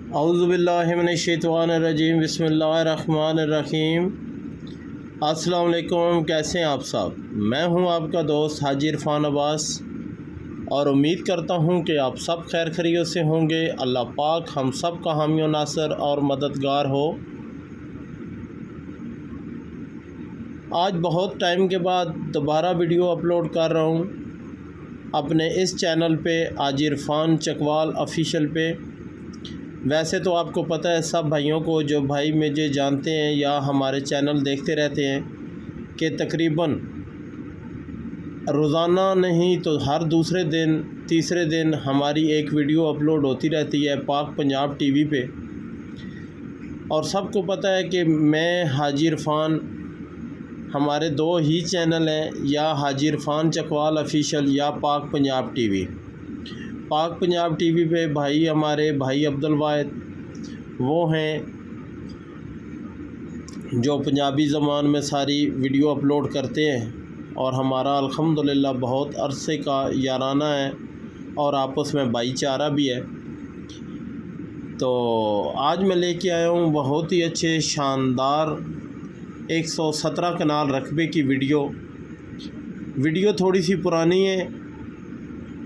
اعوذ باللہ من الشیطان الرجیم بسم اللہ الرحمن الرحیم۔ السلام علیکم، کیسے ہیں آپ سب؟ میں ہوں آپ کا دوست حاجی عرفان عباس اور امید کرتا ہوں کہ آپ سب خیر خیریت سے ہوں گے۔ اللہ پاک ہم سب کا حامی و ناصر اور مددگار ہو۔ آج بہت ٹائم کے بعد دوبارہ ویڈیو اپلوڈ کر رہا ہوں اپنے اس چینل پہ، حاجی عرفان چکوال آفیشیل پہ۔ ویسے تو آپ کو پتہ ہے سب بھائیوں کو، جو بھائی مجھے جانتے ہیں یا ہمارے چینل دیکھتے رہتے ہیں، کہ تقریباً روزانہ نہیں تو ہر دوسرے دن تیسرے دن ہماری ایک ویڈیو اپلوڈ ہوتی رہتی ہے پاک پنجاب ٹی وی پہ۔ اور سب کو پتہ ہے کہ میں حاجی عرفان، ہمارے دو ہی چینل ہیں، یا حاجی عرفان چکوال آفیشیل یا پاک پنجاب ٹی وی۔ پاک پنجاب ٹی وی پہ بھائی ہمارے بھائی عبدالواحد وہ ہیں جو پنجابی زبان میں ساری ویڈیو اپلوڈ کرتے ہیں، اور ہمارا الحمدللہ بہت عرصے کا یارانہ ہے اور آپس میں بھائی چارہ بھی ہے۔ تو آج میں لے کے آیا ہوں بہت ہی اچھے شاندار 117 کنال رقبے کی ویڈیو تھوڑی سی پرانی ہے،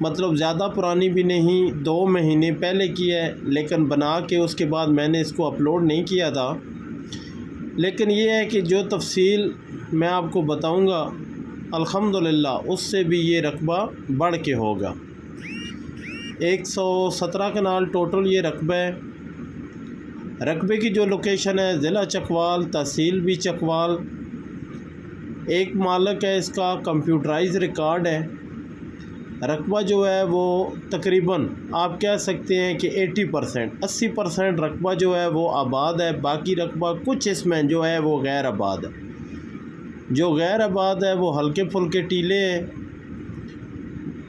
مطلب زیادہ پرانی بھی نہیں، 2 مہینے پہلے کی ہے، لیکن بنا کے اس کے بعد میں نے اس کو اپلوڈ نہیں کیا تھا۔ لیکن یہ ہے کہ جو تفصیل میں آپ کو بتاؤں گا الحمدللہ اس سے بھی یہ رقبہ بڑھ کے ہوگا۔ 117 کنال ٹوٹل یہ رقبہ ہے۔ رقبے کی جو لوکیشن ہے ضلع چکوال، تحصیل بھی چکوال۔ ایک مالک ہے، اس کا کمپیوٹرائز ریکارڈ ہے۔ رقبہ جو ہے وہ تقریباً آپ کہہ سکتے ہیں کہ 80% رقبہ جو ہے وہ آباد ہے، باقی رقبہ کچھ اس میں جو ہے وہ غیر آباد ہے۔ جو غیر آباد ہے وہ ہلکے پھلکے ٹیلے ہیں،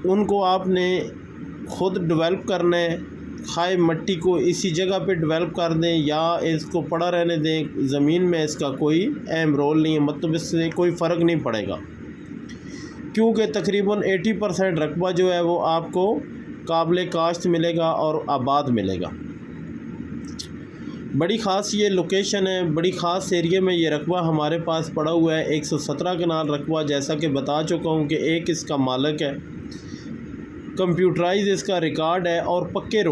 ان کو آپ نے خود ڈیولپ کرنا ہے۔ خواہ مٹی کو اسی جگہ پہ ڈیولپ کر دیں یا اس کو پڑا رہنے دیں، زمین میں اس کا کوئی اہم رول نہیں ہے، مطلب اس سے کوئی فرق نہیں پڑے گا، کیونکہ تقریباً 80% رقبہ جو ہے وہ آپ کو قابل کاشت ملے گا اور آباد ملے گا۔ بڑی خاص یہ لوکیشن ہے، بڑی خاص ایریے میں یہ رقبہ ہمارے پاس پڑا ہوا ہے۔ 117 کنال رقبہ، جیسا کہ بتا چکا ہوں کہ ایک اس کا مالک ہے، کمپیوٹرائز اس کا ریکارڈ ہے، اور پکے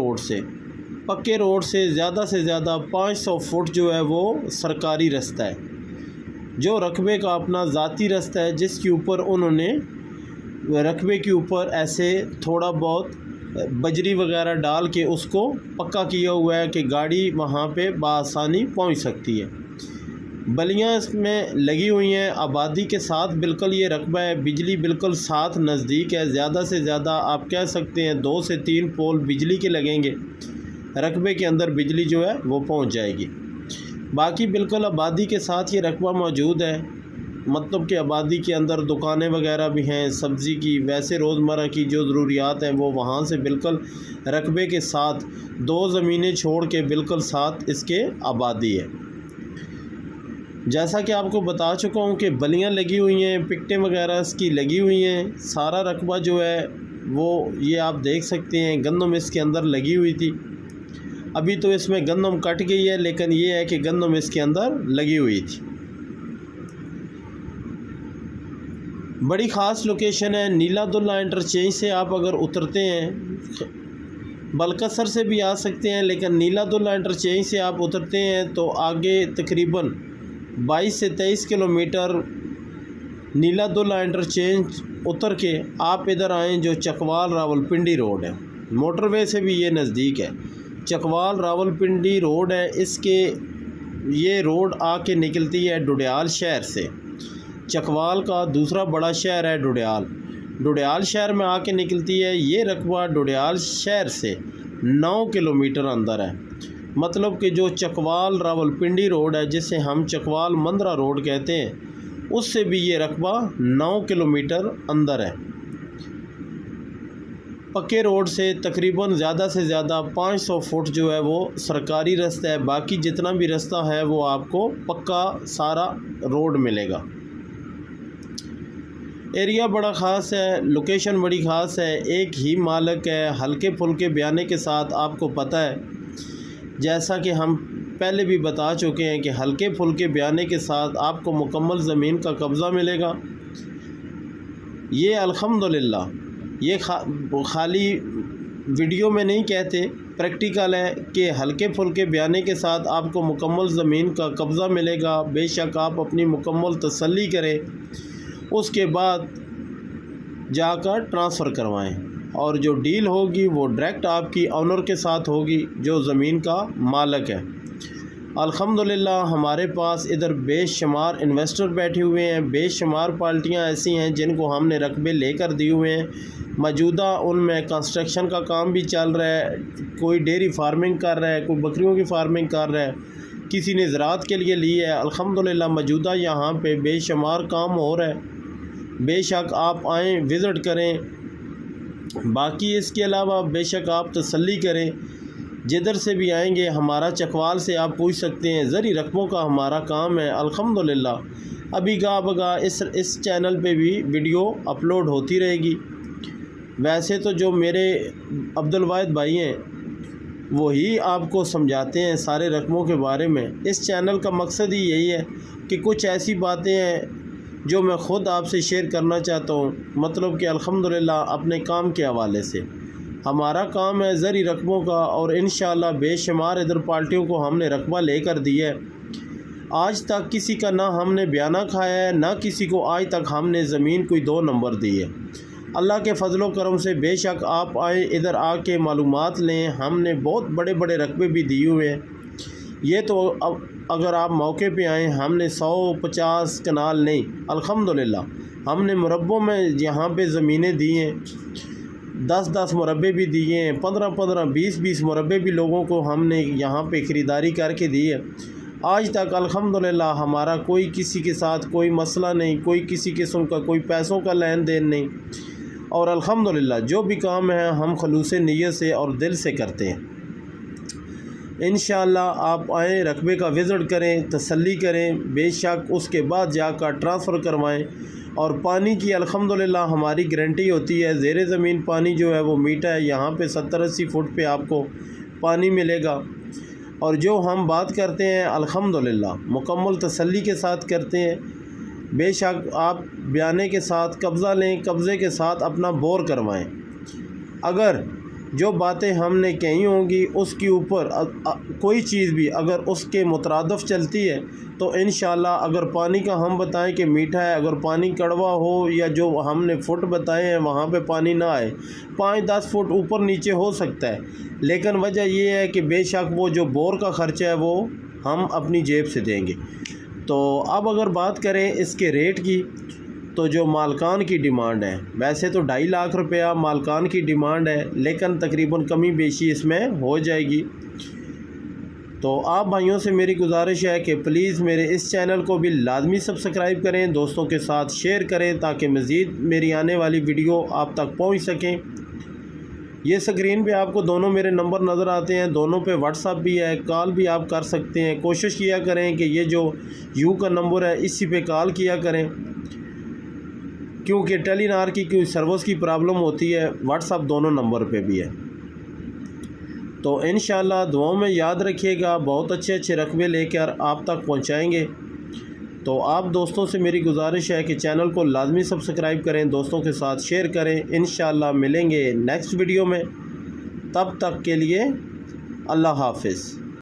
روڈ سے زیادہ 500 فٹ جو ہے وہ سرکاری رستہ ہے، جو رقبے کا اپنا ذاتی رستہ ہے، جس کے اوپر انہوں نے رقبے کے اوپر ایسے تھوڑا بہت بجری وغیرہ ڈال کے اس کو پکا کیا ہوا ہے کہ گاڑی وہاں پہ بآسانی پہنچ سکتی ہے۔ بلیاں اس میں لگی ہوئی ہیں، آبادی کے ساتھ بالکل یہ رقبہ ہے، بجلی بالکل ساتھ نزدیک ہے، زیادہ سے زیادہ آپ کہہ سکتے ہیں 2 سے 3 پول بجلی کے لگیں گے، رقبے کے اندر بجلی جو ہے وہ پہنچ جائے گی۔ باقی بالکل آبادی کے ساتھ یہ رقبہ موجود ہے، مطلب کہ آبادی کے اندر دکانیں وغیرہ بھی ہیں، سبزی کی، ویسے روزمرہ کی جو ضروریات ہیں وہ وہاں سے بالکل رقبے کے ساتھ 2 زمینیں چھوڑ کے بالکل ساتھ اس کے آبادی ہے۔ جیسا کہ آپ کو بتا چکا ہوں کہ بلیاں لگی ہوئی ہیں، پکٹیں وغیرہ اس کی لگی ہوئی ہیں۔ سارا رقبہ جو ہے وہ یہ آپ دیکھ سکتے ہیں، گندم اس کے اندر لگی ہوئی تھی، ابھی تو اس میں گندم کٹ گئی ہے، لیکن یہ ہے کہ گندم اس کے اندر لگی ہوئی تھی۔ بڑی خاص لوکیشن ہے، نیلا دلہ انٹرچینج سے آپ اگر اترتے ہیں، بلکسر سے بھی آ سکتے ہیں، لیکن نیلا دلہ انٹرچینج سے آپ اترتے ہیں تو آگے تقریباً 22 سے 23 کلومیٹر نیلا دلہ انٹرچینج اتر کے آپ ادھر آئیں، جو چکوال راولپنڈی روڈ ہے، موٹر وے سے بھی یہ نزدیک ہے۔ چکوال راولپنڈی روڈ ہے، اس کے یہ روڈ آ کے نکلتی ہے ڈوڈیال شہر سے۔ چکوال کا دوسرا بڑا شہر ہے ڈوڈیال شہر میں آ کے نکلتی ہے۔ یہ رقبہ ڈوڈیال شہر سے 9 کلومیٹر اندر ہے، مطلب کہ جو چکوال راولپنڈی روڈ ہے، جسے ہم چکوال مندرہ روڈ کہتے ہیں، اس سے بھی یہ رقبہ 9 کلومیٹر اندر ہے۔ پکے روڈ سے تقریباً زیادہ سے زیادہ 500 فٹ جو ہے وہ سرکاری رستہ ہے، باقی جتنا بھی رستہ ہے وہ آپ کو پکا سارا روڈ ملے گا۔ ایریا بڑا خاص ہے، لوکیشن بڑی خاص ہے، ایک ہی مالک ہے، ہلکے پھلکے بیانے کے ساتھ آپ کو پتہ ہے جیسا کہ ہم پہلے بھی بتا چکے ہیں کہ ہلکے پھلکے بیانے کے ساتھ آپ کو مکمل زمین کا قبضہ ملے گا۔ یہ الحمدللہ یہ خالی ویڈیو میں نہیں کہتے، پریکٹیکل ہے کہ ہلکے پھلکے بیانے کے ساتھ آپ کو مکمل زمین کا قبضہ ملے گا۔ بے شک آپ اپنی مکمل تسلی کریں، اس کے بعد جا کر ٹرانسفر کروائیں، اور جو ڈیل ہوگی وہ ڈائریکٹ آپ کی آنر کے ساتھ ہوگی جو زمین کا مالک ہے۔ الحمدللہ ہمارے پاس ادھر بے شمار انویسٹر بیٹھے ہوئے ہیں، بے شمار پارٹیاں ایسی ہیں جن کو ہم نے رقبے لے کر دیے ہوئے ہیں۔ موجودہ ان میں کنسٹرکشن کا کام بھی چل رہا ہے، کوئی ڈیری فارمنگ کر رہا ہے، کوئی بکریوں کی فارمنگ کر رہا ہے، کسی نے زراعت کے لیے لی ہے۔ الحمدللہ موجودہ یہاں پہ بے شمار کام ہو رہا ہے۔ بے شک آپ آئیں، وزٹ کریں۔ باقی اس کے علاوہ بے شک آپ تسلی کریں، جدھر سے بھی آئیں گے ہمارا چکوال سے آپ پوچھ سکتے ہیں، زرعی رقبوں کا ہمارا کام ہے۔ الحمدللہ ابھی گاہ بگاہ اس چینل پہ بھی ویڈیو اپلوڈ ہوتی رہے گی۔ ویسے تو جو میرے عبدالواحد بھائی ہیں وہی آپ کو سمجھاتے ہیں سارے رقموں کے بارے میں۔ اس چینل کا مقصد ہی یہی ہے کہ کچھ ایسی باتیں ہیں جو میں خود آپ سے شیئر کرنا چاہتا ہوں، مطلب کہ الحمدللہ اپنے کام کے حوالے سے ہمارا کام ہے زرعی رقبوں کا، اور انشاءاللہ بے شمار ادھر پارٹیوں کو ہم نے رقبہ لے کر دیا ہے۔ آج تک کسی کا نہ ہم نے بیانہ کھایا ہے، نہ کسی کو آج تک ہم نے زمین کوئی 2 نمبر دی ہے۔ اللہ کے فضل و کرم سے بے شک آپ آئیں، ادھر آ کے معلومات لیں۔ ہم نے بہت بڑے بڑے رقبے بھی دیے ہوئے ہیں۔ یہ تو اگر آپ موقع پہ آئیں، ہم نے 150 کنال نہیں، الحمدللہ ہم نے مربوں میں یہاں پہ زمینیں دی ہیں، 10 مربے بھی دیے ہیں، 15 20 مربے بھی لوگوں کو ہم نے یہاں پہ خریداری کر کے دی ہے۔ آج تک الحمدللہ ہمارا کوئی کسی کے ساتھ کوئی مسئلہ نہیں، کوئی کسی قسم کا کوئی پیسوں کا لین دین نہیں، اور الحمدللہ جو بھی کام ہے ہم خلوص نیت سے اور دل سے کرتے ہیں۔ انشاءاللہ آپ آئیں، رقبے کا وزٹ کریں، تسلی کریں، بے شک اس کے بعد جا کر ٹرانسفر کروائیں۔ اور پانی کی الحمدللہ ہماری گارنٹی ہوتی ہے، زیر زمین پانی جو ہے وہ میٹھا ہے، یہاں پہ 70-80 فٹ پہ آپ کو پانی ملے گا۔ اور جو ہم بات کرتے ہیں الحمدللہ مکمل تسلی کے ساتھ کرتے ہیں۔ بے شک آپ بیانے کے ساتھ قبضہ لیں، قبضے کے ساتھ اپنا بور کروائیں۔ اگر جو باتیں ہم نے کہی ہوں گی اس کے اوپر کوئی چیز بھی اگر اس کے مترادف چلتی ہے تو انشاءاللہ اگر پانی کا ہم بتائیں کہ میٹھا ہے، اگر پانی کڑوا ہو یا جو ہم نے فٹ بتائے ہیں وہاں پہ پانی نہ آئے، 5-10 فٹ اوپر نیچے ہو سکتا ہے، لیکن وجہ یہ ہے کہ بے شک وہ جو بور کا خرچہ ہے وہ ہم اپنی جیب سے دیں گے۔ تو اب اگر بات کریں اس کے ریٹ کی، تو جو مالکان کی ڈیمانڈ ہے، ویسے تو 2.5 لاکھ روپیہ مالکان کی ڈیمانڈ ہے، لیکن تقریباً کمی بیشی اس میں ہو جائے گی۔ تو آپ بھائیوں سے میری گزارش ہے کہ پلیز میرے اس چینل کو بھی لازمی سبسکرائب کریں، دوستوں کے ساتھ شیئر کریں تاکہ مزید میری آنے والی ویڈیو آپ تک پہنچ سکیں۔ یہ سکرین پہ آپ کو دونوں میرے نمبر نظر آتے ہیں، دونوں پہ واٹس ایپ بھی ہے، کال بھی آپ کر سکتے ہیں۔ کوشش کیا کریں کہ یہ جو یو کا نمبر ہے اسی پہ کال کیا کریں، کیونکہ ٹیلی نار کی کوئی سروس کی پرابلم ہوتی ہے، واٹس ایپ دونوں نمبر پہ بھی ہے۔ تو انشاءاللہ دعاؤں میں یاد رکھیے گا، بہت اچھے رقبے لے کر آپ تک پہنچائیں گے۔ تو آپ دوستوں سے میری گزارش ہے کہ چینل کو لازمی سبسکرائب کریں، دوستوں کے ساتھ شیئر کریں۔ انشاءاللہ ملیں گے نیکسٹ ویڈیو میں، تب تک کے لیے اللہ حافظ۔